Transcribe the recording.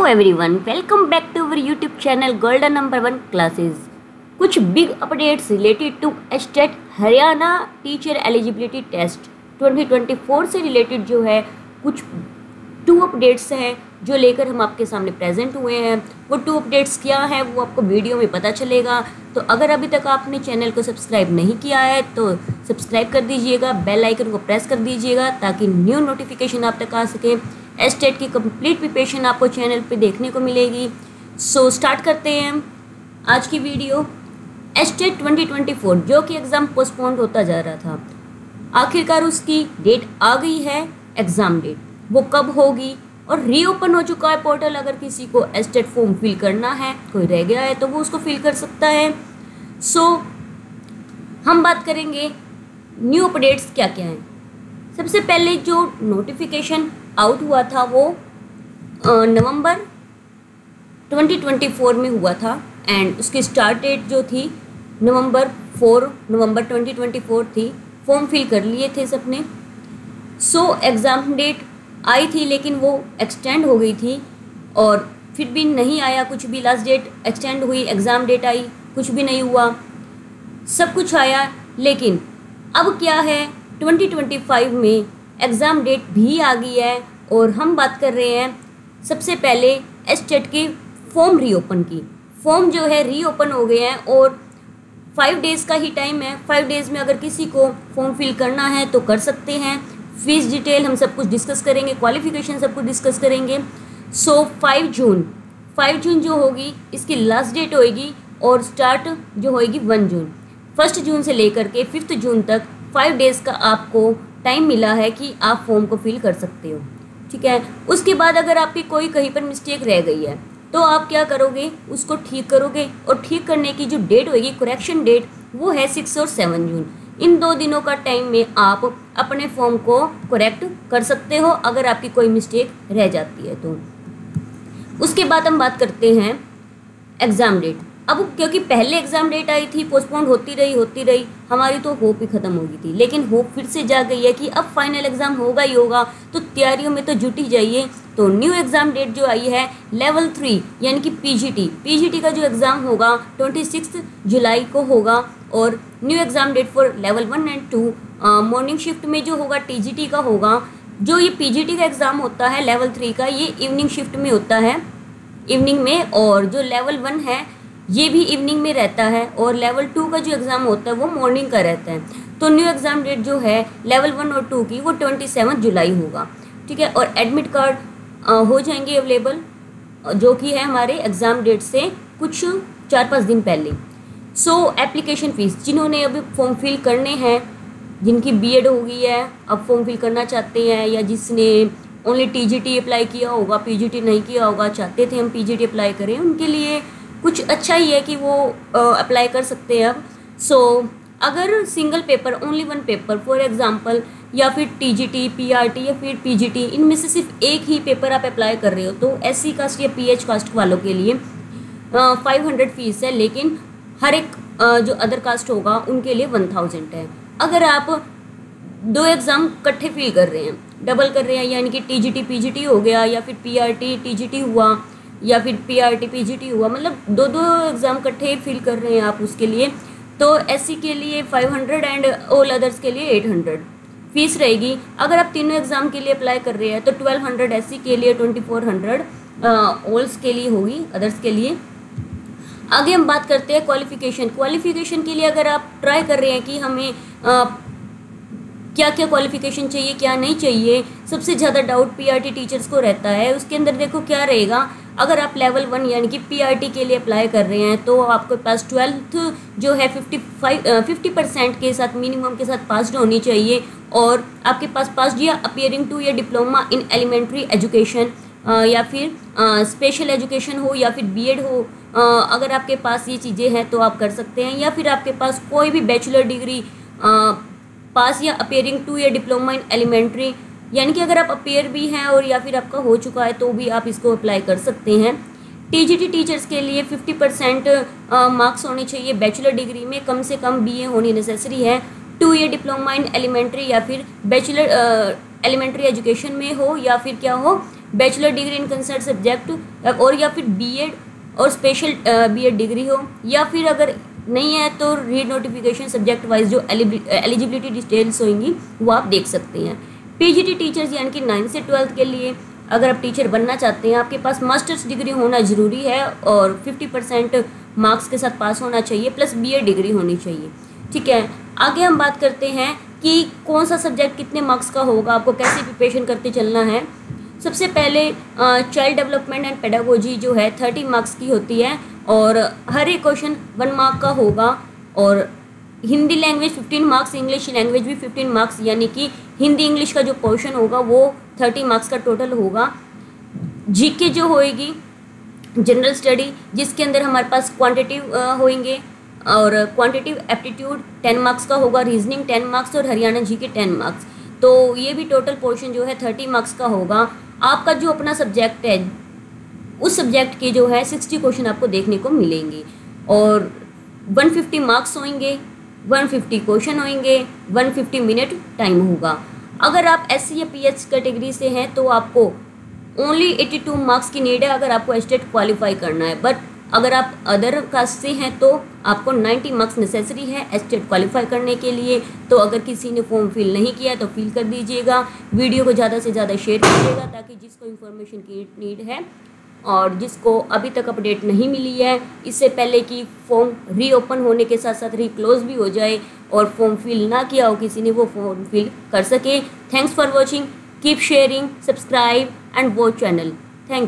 Everyone, welcome back to our YouTube channel golden number 1 classes. कुछ big updates related to state Haryana teacher eligibility test 2024 से related जो है कुछ 2 updates हैं जो लेकर हम आपके सामने प्रेजेंट हुए हैं। वो 2 अपडेट्स क्या है वो आपको वीडियो में पता चलेगा। तो अगर अभी तक आपने चैनल को सब्सक्राइब नहीं किया है तो सब्सक्राइब कर दीजिएगा, बेल आइकन को प्रेस कर दीजिएगा ताकि न्यू नोटिफिकेशन आप तक आ सके। एस्टेट की कंप्लीट प्रिपरेशन आपको चैनल पे देखने को मिलेगी। सो स्टार्ट करते हैं आज की वीडियो। एस्टेट 2024 जो कि एग्ज़ाम पोस्टपोन्ड होता जा रहा था, आखिरकार उसकी डेट आ गई है। एग्ज़ाम डेट वो कब होगी और रीओपन हो चुका है पोर्टल। अगर किसी को एस्टेट फॉर्म फिल करना है, कोई रह गया है तो वो उसको फिल कर सकता है। सो हम बात करेंगे न्यू अपडेट्स क्या क्या हैं। सबसे पहले जो नोटिफिकेशन आउट हुआ था वो नवंबर 2024 में हुआ था एंड उसकी स्टार्ट डेट जो थी 4 नवंबर 2024 थी। फॉर्म फिल कर लिए थे सबने। सो एग्ज़ाम डेट आई थी लेकिन वो एक्सटेंड हो गई थी और फिर भी नहीं आया कुछ भी। लास्ट डेट एक्सटेंड हुई, एग्ज़ाम डेट आई, कुछ भी नहीं हुआ। सब कुछ आया लेकिन अब क्या है 2025 में एग्ज़ाम डेट भी आ गई है और हम बात कर रहे हैं सबसे पहले एस्टेट के फॉर्म रीओपन की। फॉर्म जो है रीओपन हो गए हैं और 5 डेज़ का ही टाइम है। 5 डेज़ में अगर किसी को फॉर्म फिल करना है तो कर सकते हैं। फीस डिटेल हम सब कुछ डिस्कस करेंगे, क्वालिफ़िकेशन सब कुछ डिस्कस करेंगे। सो 5 जून जो होगी इसकी लास्ट डेट होएगी और स्टार्ट जो होएगी 1 जून। 1 जून से लेकर के 5 जून तक 5 डेज़ का आपको टाइम मिला है कि आप फॉर्म को फिल कर सकते हो, ठीक है। उसके बाद अगर आपकी कोई कहीं पर मिस्टेक रह गई है तो आप क्या करोगे, उसको ठीक करोगे और ठीक करने की जो डेट होगी, करेक्शन डेट, वो है 6 और 7 जून। इन 2 दिनों का टाइम में आप अपने फॉर्म को करेक्ट कर सकते हो अगर आपकी कोई मिस्टेक रह जाती है तो। उसके बाद हम बात करते हैं एग्ज़ाम डेट। अब क्योंकि पहले एग्ज़ाम डेट आई थी, पोस्टपोन्ड होती रही, हमारी तो होप ही ख़त्म हो गई थी, लेकिन होप फिर से जा गई है कि अब फाइनल एग्ज़ाम होगा ही होगा, तो तैयारियों में तो जुट ही जाइए। तो न्यू एग्ज़ाम डेट जो आई है लेवल 3 यानी कि पीजीटी का जो एग्ज़ाम होगा 26 जुलाई को होगा और new exam date for level 1 and 2 morning shift में जो होगा टीजीटी का होगा। जो ये पीजीटी का एग्ज़ाम होता है लेवल 3 का, ये इवनिंग शिफ्ट में होता है, इवनिंग में, और जो लेवल 1 है ये भी इवनिंग में रहता है और लेवल 2 का जो एग्ज़ाम होता है वो मॉर्निंग का रहता है। तो न्यू एग्ज़ाम डेट जो है लेवल 1 और 2 की वो 27 जुलाई होगा, ठीक है। और एडमिट कार्ड हो जाएंगे अवेलेबल जो कि है हमारे एग्ज़ाम डेट से कुछ 4-5 दिन पहले। सो एप्लीकेशन फ़ीस, जिन्होंने अभी फॉर्म फिल करने हैं, जिनकी बीएड हो गई है, अब फॉर्म फिल करना चाहते हैं, या जिसने ओनली टीजीटी अप्लाई किया होगा, पीजीटी नहीं किया होगा, चाहते थे हम पीजीटी अप्लाई करें, उनके लिए कुछ अच्छा ही है कि वो अप्लाई कर सकते हैं अब। सो अगर single paper, only 1 paper for example, या फिर टीजीटी, पीआरटी या फिर पीजीटी, इनमें से सिर्फ एक ही पेपर आप अप्लाई कर रहे हो तो एससी कास्ट या पीएच कास्ट वालों के लिए 500 फीस है, लेकिन हर एक जो अदर कास्ट होगा उनके लिए 1000 है। अगर आप 2 एग्ज़ाम इकट्ठे फिल कर रहे हैं, डबल कर रहे हैं, यानी कि टीजीटी पीजीटी हो गया या फिर पीआरटी टीजीटी हुआ या फिर पीआरटी पीजीटी हुआ, मतलब 2 एग्ज़ाम इकट्ठे फिल कर रहे हैं आप, उसके लिए तो एससी के लिए 500 एंड ऑल अदर्स के लिए 800 फीस रहेगी। अगर आप तीनों एग्ज़ाम के लिए अप्लाई कर रहे हैं तो 1200 एससी के लिए, 2400 ऑल्स के लिए होगी, अदर्स के लिए। आगे हम बात करते हैं क्वालिफ़िकेशन के लिए। अगर आप ट्राई कर रहे हैं कि हमें क्या क्या क्वालिफ़िकेशन चाहिए, क्या नहीं चाहिए, सबसे ज़्यादा डाउट पीआरटी टीचर्स को रहता है। उसके अंदर देखो क्या रहेगा, अगर आप लेवल 1 यानी कि पीआरटी के लिए अप्लाई कर रहे हैं तो आपके पास 12th जो है 50% के साथ, मिनिमम के साथ पास्ड होनी चाहिए, और आपके पास पास्ड या अपीयरिंग टू या डिप्लोमा इन एलिमेंट्री एजुकेशन या फिर स्पेशल एजुकेशन हो या फिर बीएड हो। अगर आपके पास ये चीज़ें हैं तो आप कर सकते हैं, या फिर आपके पास कोई भी बैचलर डिग्री पास या अपीयरिंग टू या डिप्लोमा इन एलिमेंट्री, यानी कि अगर आप अपीयर भी हैं और या फिर आपका हो चुका है तो भी आप इसको अप्लाई कर सकते हैं। टीजीटी टीचर्स के लिए 50% मार्क्स होने चाहिए बैचलर डिग्री में, कम से कम बीए होनी नेसेसरी है। 2 ईयर डिप्लोमा इन एलिमेंट्री या फिर बैचलर एलिमेंट्री एजुकेशन में हो या फिर क्या हो, bachelor degree in concern subject और या फिर बीएड और स्पेशल बीएड डिग्री हो, या फिर अगर नहीं है तो रीड नोटिफिकेशन सब्जेक्ट वाइज जो एलिजिबिलिटी डिटेल्स होंगी वो आप देख सकते हैं। पीजीटी टीचर्स यानी कि 9th से 12th के लिए अगर आप टीचर बनना चाहते हैं, आपके पास मास्टर्स डिग्री होना ज़रूरी है और 50% मार्क्स के साथ पास होना चाहिए, प्लस बीएड डिग्री होनी चाहिए। ठीक है, आगे हम बात करते हैं कि कौन सा सब्जेक्ट कितने मार्क्स का होगा, आपको कैसे प्रिपरेशन करते चलना है। सबसे पहले चाइल्ड डेवलपमेंट एंड पेडागोजी जो है 30 मार्क्स की होती है और हर एक क्वेश्चन 1 मार्क का होगा, और Hindi language 15 marks, English language भी 15 मार्क्स, यानी कि हिंदी इंग्लिश का जो पोर्शन होगा वो 30 मार्क्स का टोटल होगा। जीके जो होएगी जनरल स्टडी, जिसके अंदर हमारे पास क्वांटिटिव होंगे और क्वांटिटिव एप्टीट्यूड 10 मार्क्स का होगा, रीजनिंग 10 मार्क्स और हरियाणा जीके 10 मार्क्स। तो ये भी टोटल पोर्शन जो है 30 मार्क्स का होगा। आपका जो अपना सब्जेक्ट है उस सब्जेक्ट के जो है 60 क्वेश्चन आपको देखने को मिलेंगे और 150 मार्क्स होंगे, 150 क्वेश्चन होंगे, 150 मिनट टाइम होगा। अगर आप SC या PH कैटेगरी से हैं तो आपको ओनली 82 मार्क्स की नीड है अगर आपको एस्टेट क्वालिफाई करना है, बट अगर आप अदर कास्ट से हैं तो आपको 90 मार्क्स नेसेसरी है एस्टेट क्वालिफाई करने के लिए। तो अगर किसी ने फॉर्म फिल नहीं किया तो फिल कर दीजिएगा, वीडियो को ज़्यादा से ज़्यादा शेयर कीजिएगा ताकि जिसको इन्फॉर्मेशन की नीड है और जिसको अभी तक अपडेट नहीं मिली है, इससे पहले कि फॉर्म रीओपन होने के साथ साथ रीक्लोज भी हो जाए और फॉर्म फिल ना किया हो किसी ने, वो फॉर्म फिल कर सके। Thanks for watching, keep sharing, subscribe and watch channel. Thank you.